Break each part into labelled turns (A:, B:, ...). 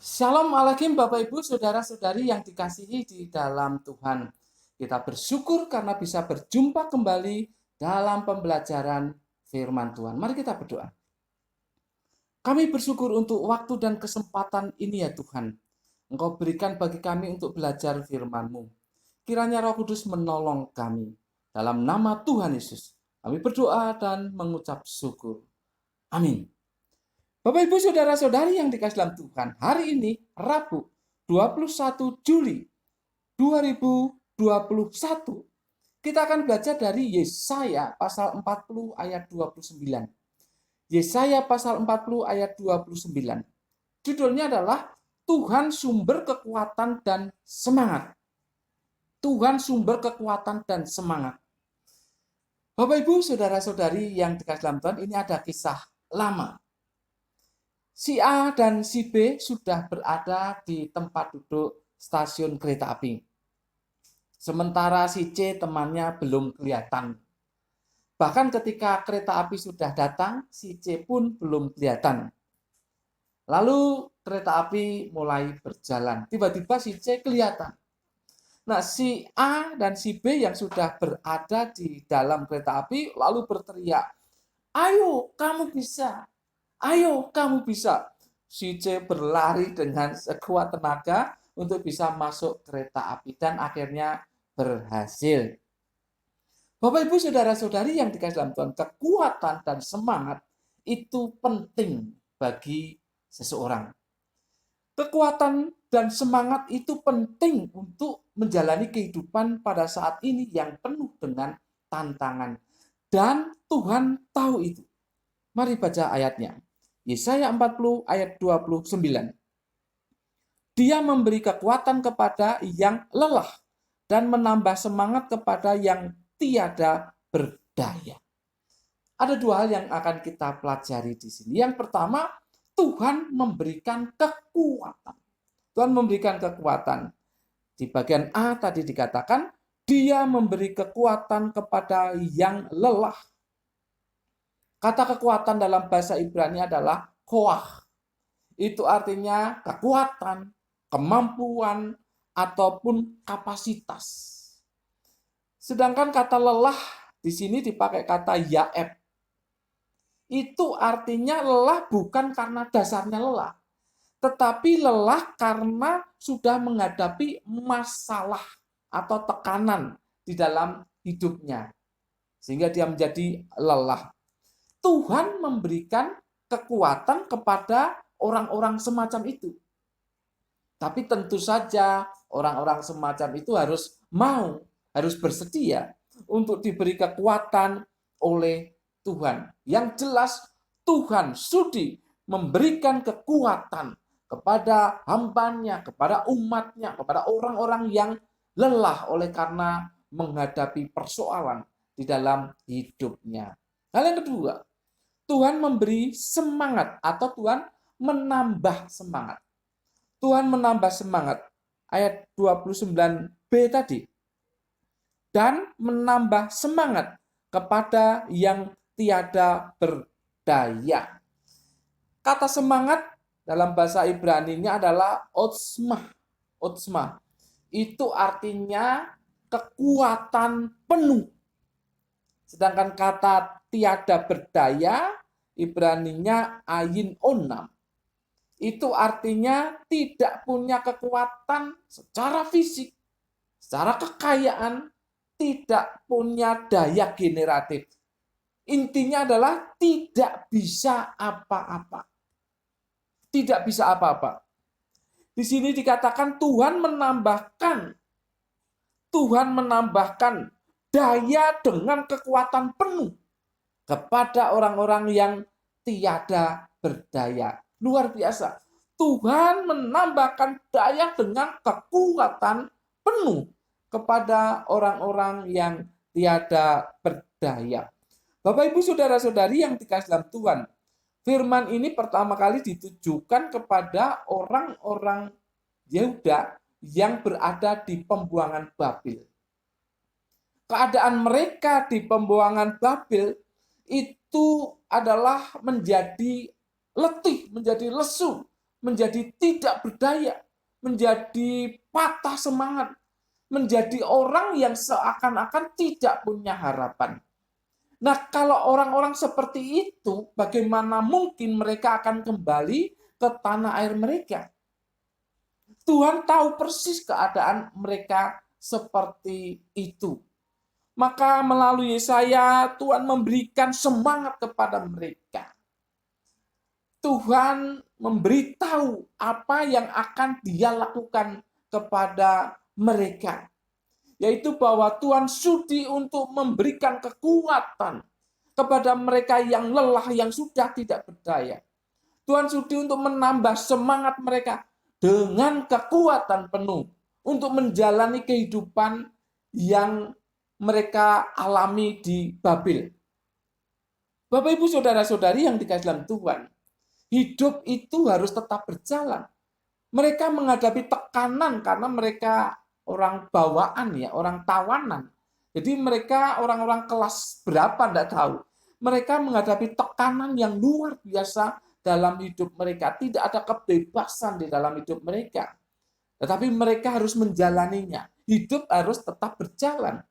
A: Shalom alaikum Bapak Ibu, Saudara-saudari yang dikasihi di dalam Tuhan. Kita bersyukur karena bisa berjumpa kembali dalam pembelajaran firman Tuhan. Mari kita berdoa. Kami bersyukur untuk waktu dan kesempatan ini ya Tuhan. Engkau berikan bagi kami untuk belajar firman-Mu. Kiranya Roh Kudus menolong kami. Dalam nama Tuhan Yesus, kami berdoa dan mengucap syukur. Amin. Bapak Ibu Saudara-saudari yang dikasihi dalam Tuhan, hari ini Rabu 21 Juli 2021 kita akan belajar dari Yesaya pasal 40 ayat 29. Yesaya pasal 40 ayat 29. Judulnya adalah Tuhan sumber kekuatan dan semangat. Tuhan sumber kekuatan dan semangat. Bapak Ibu Saudara-saudari yang dikasihi dalam Tuhan, ini ada kisah lama. Si A dan si B sudah berada di tempat duduk stasiun kereta api. Sementara si C temannya belum kelihatan. Bahkan ketika kereta api sudah datang, si C pun belum kelihatan. Lalu kereta api mulai berjalan. Tiba-tiba si C kelihatan. Nah, si A dan si B yang sudah berada di dalam kereta api lalu berteriak, "Ayo, kamu bisa! Ayo, kamu bisa!" Si C berlari dengan sekuat tenaga untuk bisa masuk kereta api dan akhirnya berhasil. Bapak Ibu Saudara-saudari yang dikasihi dalam Tuhan, kekuatan dan semangat itu penting bagi seseorang. Kekuatan dan semangat itu penting untuk menjalani kehidupan pada saat ini yang penuh dengan tantangan. Dan Tuhan tahu itu. Mari baca ayatnya. Yesaya 40 ayat 29. Dia memberi kekuatan kepada yang lelah dan menambah semangat kepada yang tiada berdaya. Ada dua hal yang akan kita pelajari di sini. Yang pertama, Tuhan memberikan kekuatan. Tuhan memberikan kekuatan. Di bagian A tadi dikatakan, dia memberi kekuatan kepada yang lelah. Kata kekuatan dalam bahasa Ibrani adalah koah. Itu artinya kekuatan, kemampuan, ataupun kapasitas. Sedangkan kata lelah di sini dipakai kata yaeb. Itu artinya lelah bukan karena dasarnya lelah, tetapi lelah karena sudah menghadapi masalah atau tekanan di dalam hidupnya. Sehingga dia menjadi lelah. Tuhan memberikan kekuatan kepada orang-orang semacam itu. Tapi tentu saja orang-orang semacam itu harus mau, harus bersedia untuk diberi kekuatan oleh Tuhan. Yang jelas Tuhan sudi memberikan kekuatan kepada hambanya, kepada umatnya, kepada orang-orang yang lelah oleh karena menghadapi persoalan di dalam hidupnya. Hal yang kedua, Tuhan memberi semangat atau Tuhan menambah semangat. Tuhan menambah semangat. Ayat 29b tadi. Dan menambah semangat kepada yang tiada berdaya. Kata semangat dalam bahasa Ibrani-nya adalah otsmah. Otsmah. Itu artinya kekuatan penuh. Sedangkan kata tiada berdaya, Ibrani-nya ayin onam. Itu artinya tidak punya kekuatan secara fisik, secara kekayaan, tidak punya daya generatif. Intinya adalah tidak bisa apa-apa. Tidak bisa apa-apa. Di sini dikatakan Tuhan menambahkan daya dengan kekuatan penuh kepada orang-orang yang tiada berdaya. Luar biasa. Tuhan menambahkan daya dengan kekuatan penuh kepada orang-orang yang tiada berdaya. Bapak Ibu Saudara-saudari yang dikasihi dalam Tuhan, firman ini pertama kali ditujukan kepada orang-orang Yehuda yang berada di pembuangan Babel. Keadaan mereka di pembuangan Babel itu adalah menjadi letih, menjadi lesu, menjadi tidak berdaya, menjadi patah semangat, menjadi orang yang seakan-akan tidak punya harapan. Nah, kalau orang-orang seperti itu, bagaimana mungkin mereka akan kembali ke tanah air mereka? Tuhan tahu persis keadaan mereka seperti itu. Maka melalui Yesaya, Tuhan memberikan semangat kepada mereka. Tuhan memberitahu apa yang akan Dia lakukan kepada mereka. Yaitu bahwa Tuhan sudi untuk memberikan kekuatan kepada mereka yang lelah, yang sudah tidak berdaya. Tuhan sudi untuk menambah semangat mereka dengan kekuatan penuh untuk menjalani kehidupan yang mereka alami di Babel. Bapak, Ibu, saudara-saudari yang dikasihi dalam Tuhan, hidup itu harus tetap berjalan. Mereka menghadapi tekanan karena mereka orang bawaan, ya, orang tawanan. Jadi mereka orang-orang kelas berapa tidak tahu. Mereka menghadapi tekanan yang luar biasa dalam hidup mereka. Tidak ada kebebasan di dalam hidup mereka. Tetapi mereka harus menjalaninya. Hidup harus tetap berjalan.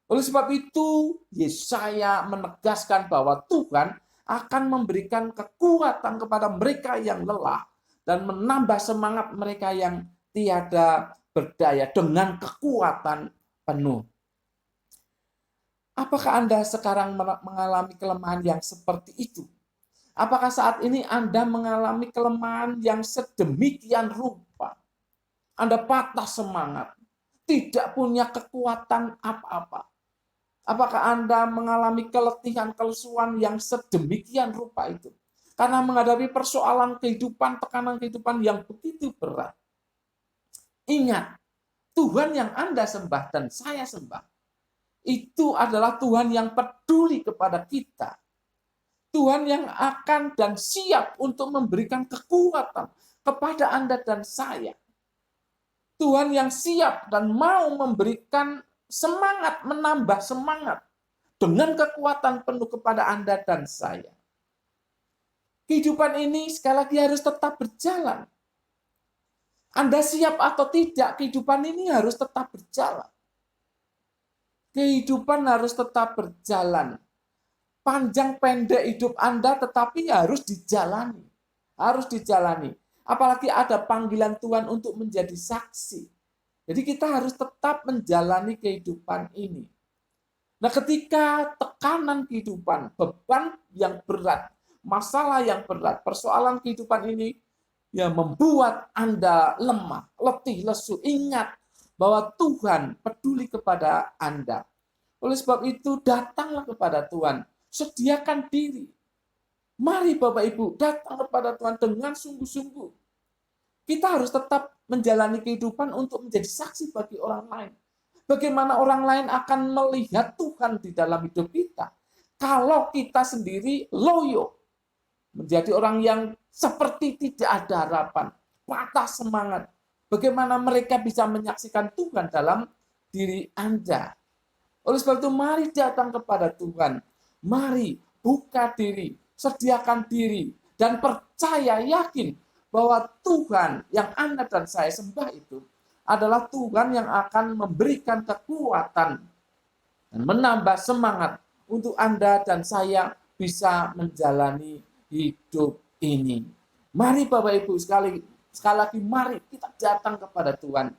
A: Oleh sebab itu, Yesaya menegaskan bahwa Tuhan akan memberikan kekuatan kepada mereka yang lelah dan menambah semangat mereka yang tiada berdaya dengan kekuatan penuh. Apakah Anda sekarang mengalami kelemahan yang seperti itu? Apakah saat ini Anda mengalami kelemahan yang sedemikian rupa? Anda patah semangat, tidak punya kekuatan apa-apa. Apakah Anda mengalami keletihan, kelesuan yang sedemikian rupa itu? Karena menghadapi persoalan kehidupan, tekanan kehidupan yang begitu berat. Ingat, Tuhan yang Anda sembah dan saya sembah, itu adalah Tuhan yang peduli kepada kita. Tuhan yang akan dan siap untuk memberikan kekuatan kepada Anda dan saya. Tuhan yang siap dan mau memberikan semangat, menambah semangat dengan kekuatan penuh kepada Anda dan saya. Kehidupan ini sekali lagi harus tetap berjalan. Anda siap atau tidak, kehidupan ini harus tetap berjalan. Kehidupan harus tetap berjalan. Panjang pendek hidup Anda tetapi harus dijalani. Harus dijalani. Apalagi ada panggilan Tuhan untuk menjadi saksi. Jadi kita harus tetap menjalani kehidupan ini. Nah, ketika tekanan kehidupan, beban yang berat, masalah yang berat, persoalan kehidupan ini yang membuat Anda lemah, letih, lesu, ingat bahwa Tuhan peduli kepada Anda. Oleh sebab itu, datanglah kepada Tuhan. Sediakan diri. Mari Bapak Ibu, datang kepada Tuhan dengan sungguh-sungguh. Kita harus tetap menjalani kehidupan untuk menjadi saksi bagi orang lain. Bagaimana orang lain akan melihat Tuhan di dalam hidup kita kalau kita sendiri loyo, menjadi orang yang seperti tidak ada harapan, patah semangat. Bagaimana mereka bisa menyaksikan Tuhan dalam diri Anda? Oleh sebab itu, mari datang kepada Tuhan. Mari buka diri, sediakan diri, dan percaya, yakin bahwa Tuhan yang Anda dan saya sembah itu adalah Tuhan yang akan memberikan kekuatan dan menambah semangat untuk Anda dan saya bisa menjalani hidup ini. Mari Bapak Ibu, sekali lagi mari kita datang kepada Tuhan.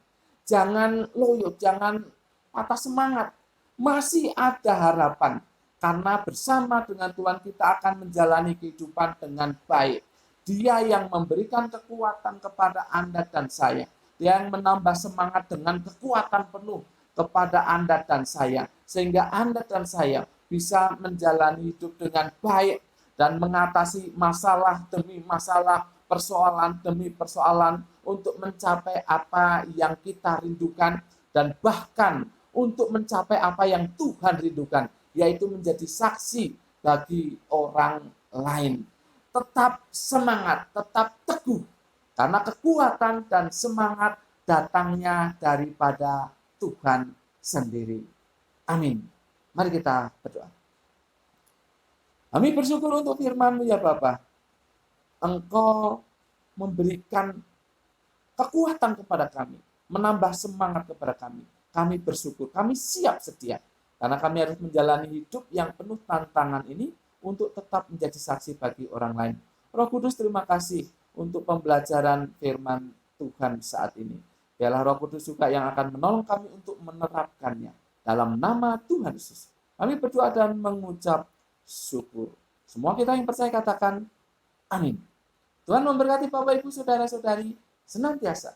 A: Jangan loyo, jangan patah semangat. Masih ada harapan. Karena bersama dengan Tuhan kita akan menjalani kehidupan dengan baik. Dia yang memberikan kekuatan kepada Anda dan saya. Dia yang menambah semangat dengan kekuatan penuh kepada Anda dan saya. Sehingga Anda dan saya bisa menjalani hidup dengan baik dan mengatasi masalah demi masalah, persoalan demi persoalan untuk mencapai apa yang kita rindukan dan bahkan untuk mencapai apa yang Tuhan rindukan, yaitu menjadi saksi bagi orang lain. Tetap semangat, tetap teguh, karena kekuatan dan semangat datangnya daripada Tuhan sendiri. Amin. Mari kita berdoa. Kami bersyukur untuk firman-Mu ya Bapa. Engkau memberikan kekuatan kepada kami, menambah semangat kepada kami. Kami bersyukur, kami siap sedia. Karena kami harus menjalani hidup yang penuh tantangan ini untuk tetap menjadi saksi bagi orang lain. Roh Kudus, terima kasih untuk pembelajaran firman Tuhan saat ini. Biarlah Roh Kudus juga yang akan menolong kami untuk menerapkannya. Dalam nama Tuhan Yesus, kami berdoa dan mengucap syukur. Semua kita yang percaya katakan amin. Tuhan memberkati Bapak Ibu Saudara-saudari senantiasa